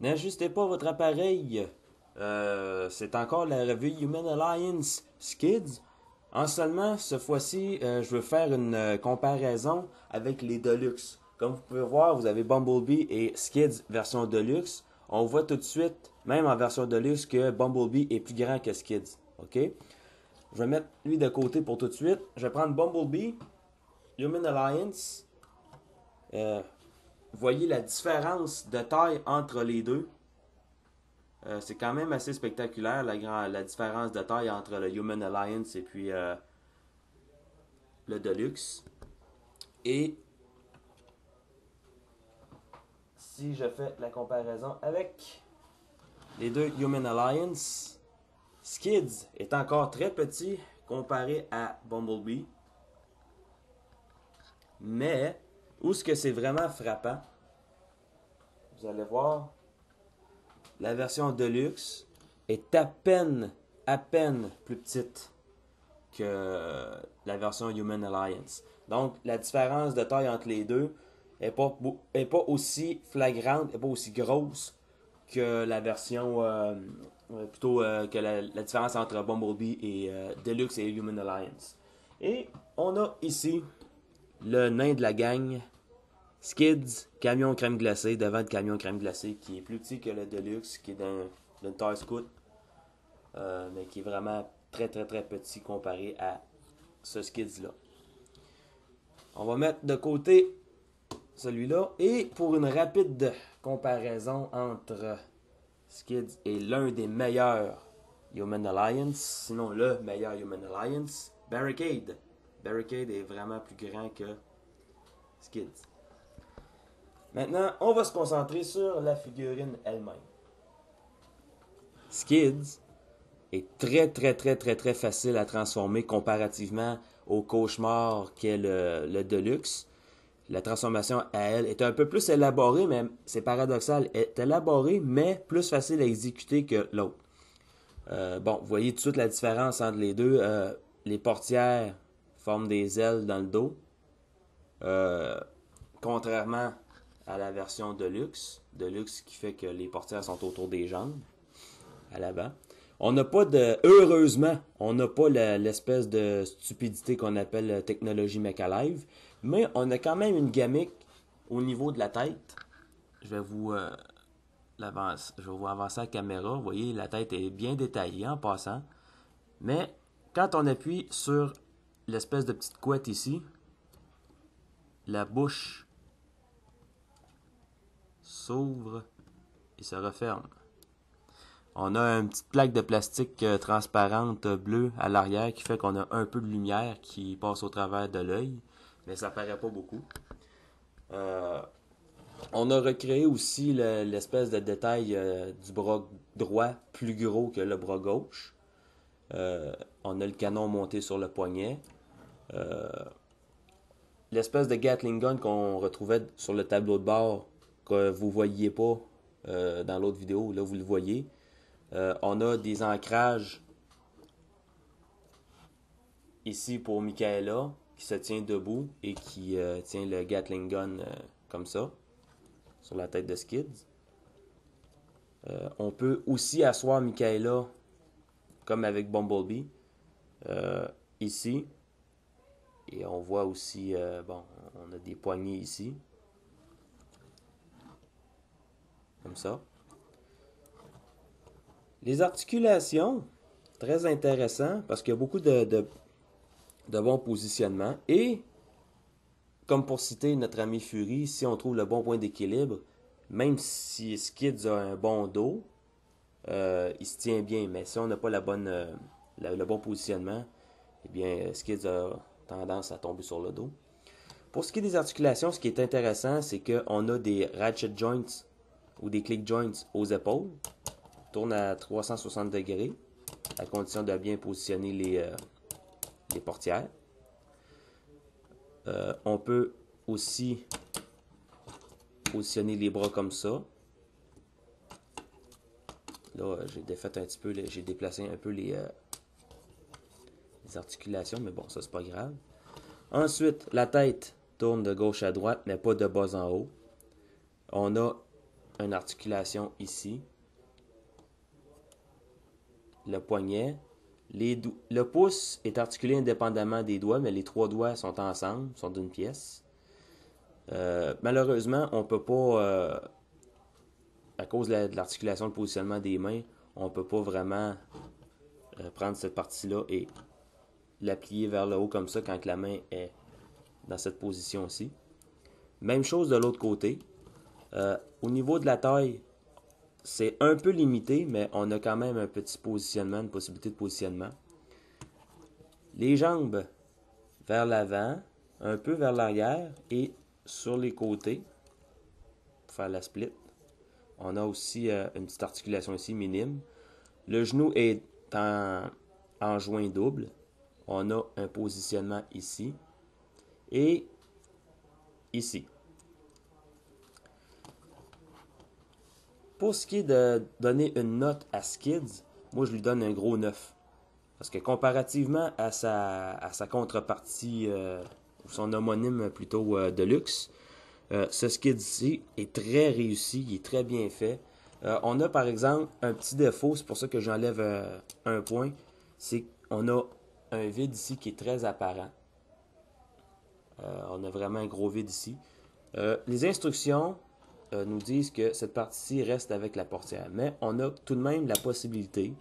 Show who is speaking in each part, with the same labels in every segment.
Speaker 1: N'ajustez pas votre appareil. C'est encore la revue Human Alliance Skids. En seulement, ce fois-ci, je veux faire une comparaison avec les Deluxe. Comme vous pouvez voir, vous avez Bumblebee et Skids version Deluxe. On voit tout de suite, même en version Deluxe, que Bumblebee est plus grand que Skids. OK? Je vais mettre lui de côté pour tout de suite. Je vais prendre Bumblebee, Human Alliance. Vous voyez la différence de taille entre les deux. C'est quand même assez spectaculaire la différence de taille entre le Human Alliance et puis le Deluxe. Et si je fais la comparaison avec les deux Human Alliance, Skids est encore très petit comparé à Bumblebee. Mais où est-ce que c'est vraiment frappant, vous allez voir, la version Deluxe est à peine plus petite que la version Human Alliance. Donc, la différence de taille entre les deux est pas aussi flagrante, n'est pas aussi grosse que la version, que la différence entre Bumblebee et Deluxe et Human Alliance. Et on a ici le nain de la gang, Skids, camion crème glacée, devant le camion crème glacée, qui est plus petit que le Deluxe, qui est d'une taille scout, mais qui est vraiment très petit comparé à ce Skids-là. On va mettre de côté celui-là, et pour une rapide comparaison entre Skids et l'un des meilleurs Human Alliance, sinon le meilleur Human Alliance, Barricade. Barricade est vraiment plus grand que Skids. Maintenant, on va se concentrer sur la figurine elle-même. Skids est très facile à transformer comparativement au cauchemar qu'est le Deluxe. La transformation à elle est un peu plus élaborée, mais c'est paradoxal. Elle est élaborée, mais plus facile à exécuter que l'autre. Bon, vous voyez tout de suite la différence entre les deux. Les portières forment des ailes dans le dos. Contrairement à la version Deluxe. Deluxe qui fait que les portières sont autour des jambes, à l'avant. On n'a pas de... Heureusement, on n'a pas l'espèce de stupidité qu'on appelle technologie MechAlive, mais on a quand même une gimmick au niveau de la tête. Je vais vous avancer la caméra. Vous voyez, la tête est bien détaillée en passant. Mais quand on appuie sur l'espèce de petite couette ici, la bouche s'ouvre et se referme. On a une petite plaque de plastique transparente bleue à l'arrière qui fait qu'on a un peu de lumière qui passe au travers de l'œil, mais ça paraît pas beaucoup. On a recréé aussi l'espèce de détail du bras droit plus gros que le bras gauche. On a le canon monté sur le poignet. L'espèce de Gatling gun qu'on retrouvait sur le tableau de bord que vous voyiez pas dans l'autre vidéo, là vous le voyez. On a des ancrages ici pour Michaela qui se tient debout et qui tient le Gatling gun comme ça sur la tête de Skids. On peut aussi asseoir Michaela comme avec Bumblebee ici. Et on voit aussi, bon, on a des poignées ici. Comme ça. Les articulations, très intéressant parce qu'il y a beaucoup de bons positionnements. Et, comme pour citer notre ami Fury, si on trouve le bon point d'équilibre, même si Skids a un bon dos, il se tient bien. Mais si on n'a pas le bon positionnement, eh bien, Skids a tendance à tomber sur le dos. Pour ce qui est des articulations, ce qui est intéressant, c'est qu'on a des ratchet joints ou des click joints aux épaules. Tourne à 360 degrés, à condition de bien positionner les portières. On peut aussi positionner les bras comme ça. Là, j'ai défait un petit peu, j'ai déplacé un peu les articulations, mais bon, ça c'est pas grave. Ensuite, la tête tourne de gauche à droite, mais pas de bas en haut. On a une articulation ici. Le poignet. Le pouce est articulé indépendamment des doigts, mais les 3 doigts sont ensemble, sont d'une pièce. Malheureusement, on ne peut pas, à cause de l'articulation, le positionnement des mains, on ne peut pas vraiment prendre cette partie-là et la plier vers le haut comme ça quand la main est dans cette position-ci. Même chose de l'autre côté. Au niveau de la taille, c'est un peu limité, mais on a quand même un petit positionnement, une possibilité de positionnement. Les jambes vers l'avant, un peu vers l'arrière et sur les côtés pour faire la split. On a aussi une petite articulation ici minime. Le genou est en joint double. On a un positionnement ici et ici. Pour ce qui est de donner une note à Skids, moi je lui donne un gros 9. Parce que comparativement à sa contrepartie, ou son homonyme plutôt Deluxe, ce Skids ici est très réussi, il est très bien fait. On a par exemple un petit défaut, c'est pour ça que j'enlève un point, c'est qu'on a un vide ici qui est très apparent. On a vraiment un gros vide ici. Les instructions nous disent que cette partie-ci reste avec la portière, mais on a tout de même la possibilité,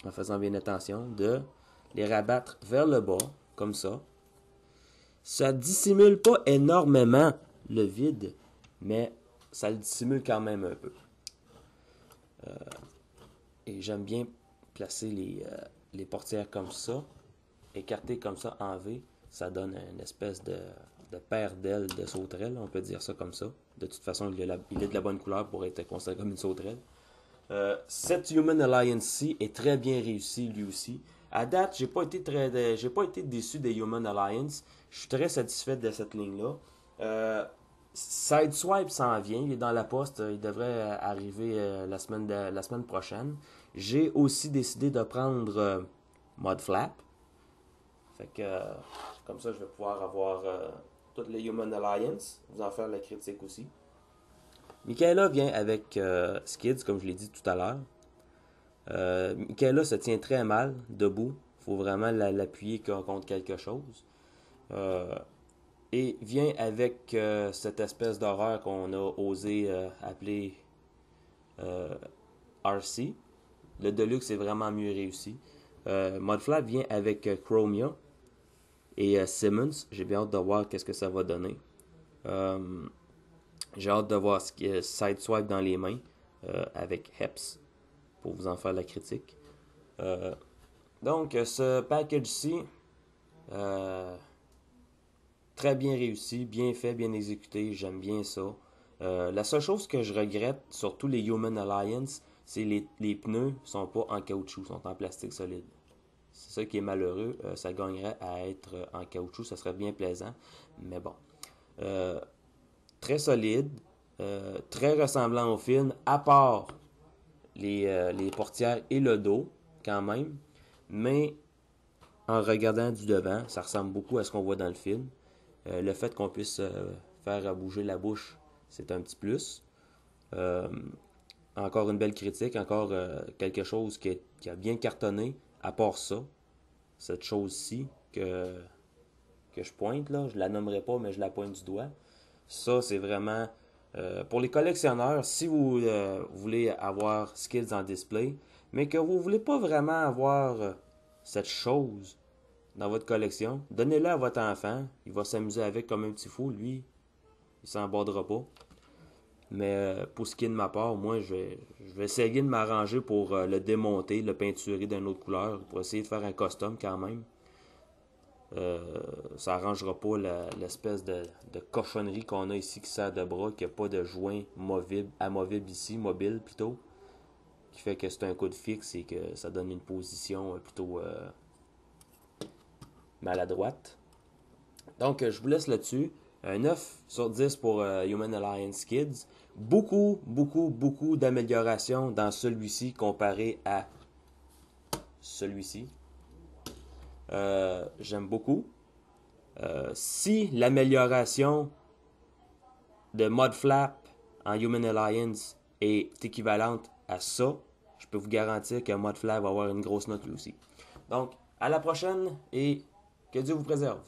Speaker 1: en faisant bien attention, de les rabattre vers le bas, comme ça. Ça dissimule pas énormément le vide, mais ça le dissimule quand même un peu. Et j'aime bien placer les portières comme ça, écartées comme ça en V. Ça donne une espèce de paire d'ailes de sauterelle, on peut dire ça comme ça. De toute façon, il est de la bonne couleur pour être considéré comme une sauterelle. Cette Human Alliance-ci est très bien réussie lui aussi. À date, j'ai pas été déçu des Human Alliance. Je suis très satisfait de cette ligne-là. Sideswipe s'en vient, il est dans la poste, il devrait arriver la semaine prochaine. J'ai aussi décidé de prendre Mudflap. Fait que comme ça, je vais pouvoir avoir toutes les Human Alliance, vous en faire la critique aussi. Michaela vient avec Skids, comme je l'ai dit tout à l'heure. Michaela se tient très mal debout. Il faut vraiment l'appuyer contre quelque chose. Et vient avec cette espèce d'horreur qu'on a osé appeler RC. Le Deluxe est vraiment mieux réussi. Mudflap vient avec Chromia et Simmons. J'ai bien hâte de voir qu'est-ce que ça va donner. J'ai hâte de voir Sideswipe dans les mains avec Heps pour vous en faire la critique. Donc, ce package-ci, très bien réussi, bien fait, bien exécuté, j'aime bien ça. La seule chose que je regrette sur tous les Human Alliance, c'est les pneus sont pas en caoutchouc, sont en plastique solide. C'est ça qui est malheureux. Ça gagnerait à être en caoutchouc, ça serait bien plaisant. Mais bon. Très solide, très ressemblant au film, à part les portières et le dos, quand même. Mais en regardant du devant, ça ressemble beaucoup à ce qu'on voit dans le film. Le fait qu'on puisse faire bouger la bouche, c'est un petit plus. Encore une belle critique, encore quelque chose qui a bien cartonné, à part ça, cette chose-ci que je pointe, là, je la nommerai pas, mais je la pointe du doigt. Ça, c'est vraiment pour les collectionneurs, si vous voulez avoir Skids en display, mais que vous ne voulez pas vraiment avoir cette chose dans votre collection, donnez-le à votre enfant. Il va s'amuser avec comme un petit fou. Lui, il s'en bordera pas. Mais pour ce qui est de ma part, moi, je vais essayer de m'arranger pour le démonter, le peinturer d'une autre couleur, pour essayer de faire un custom quand même. Ça arrangera pas l'espèce de cochonnerie qu'on a ici qui sert de bras, qui n'a pas de joint amovible ici, mobile plutôt, qui fait que c'est un coup de fixe et que ça donne une position plutôt maladroite. Donc, je vous laisse là-dessus. Un 9 sur 10 pour Human Alliance Kids. Beaucoup, beaucoup, beaucoup d'améliorations dans celui-ci comparé à celui-ci. J'aime beaucoup. Si l'amélioration de Mudflap en Human Alliance est équivalente à ça, je peux vous garantir que Mod Fly va avoir une grosse note lui aussi. Donc, à la prochaine et que Dieu vous préserve.